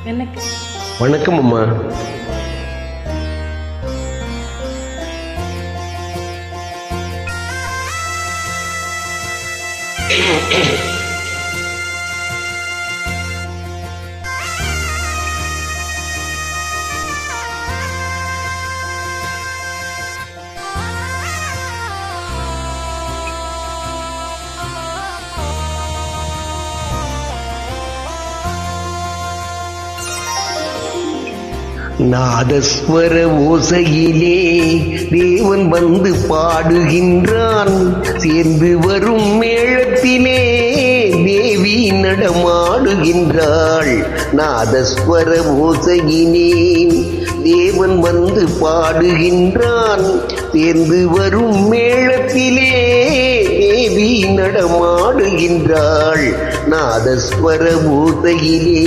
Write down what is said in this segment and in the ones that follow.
வணக்கம் அம்மா. நாதஸ்வர ஓசையிலே தேவன் வந்து பாடுகின்றான். சேர்ந்து வரும் மேளத்திலே தேவி நடமாடுகின்றாள். நாதஸ்வர ஓசையிலே தேவன் வந்து பாடுகின்றான். சேர்ந்து வரும் மேளத்திலே தேவி நடமாடுகின்றாள். நாதஸ்வர ஓசையிலே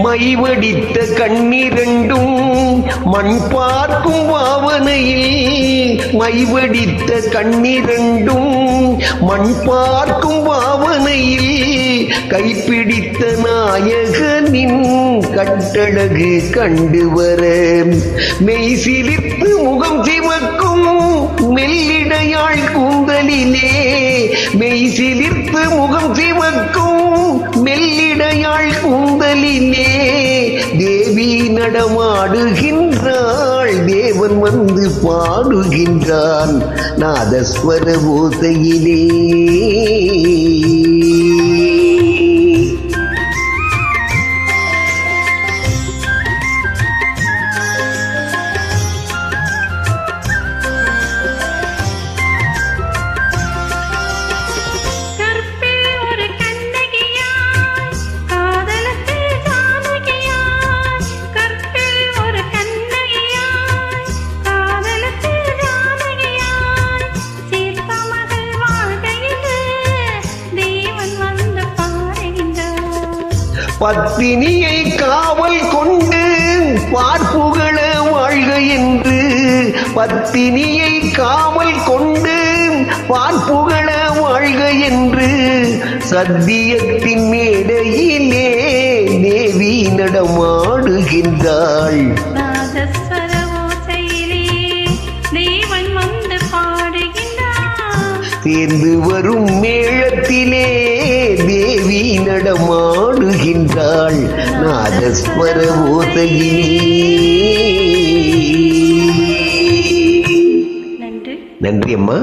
மைவடித்த கண்ணிரண்டும் மண் பார்க்கும் பாவனையில், மைவடித்த கண்ணிரண்டும் மண் பார்க்கும் பாவனையில், கைப்பிடித்த நாயகனின் கட்டழகு கண்டு வர மெய் சிலிர்த்து முகம் சிவக்கும் மெல்லிடையாள் கூந்தலிலே, மெய் சிலிர்த்து முகம் சிவக்கும் மெல்லிடையாள் கூந்தலிலே தேவி நடமாடுகின்றாள். தேவன் வந்து பாடுகின்றான் நாதஸ்வர ஓசையிலே. பத்தினியை காவல் கொண்டு பார்ப்புகள வாழ்க என்று, பத்தினியை காவல் கொண்டு பார்ப்புகள வாழ்க என்று சத்தியத்தின் மேடையிலே தேவி நடமாடுகின்றாள். சேர்ந்து வரும் மேளத்திலே தேவி நடமாடுகின்றாள் நாதஸ்வர ஓசையிலே. நன்றி அம்மா.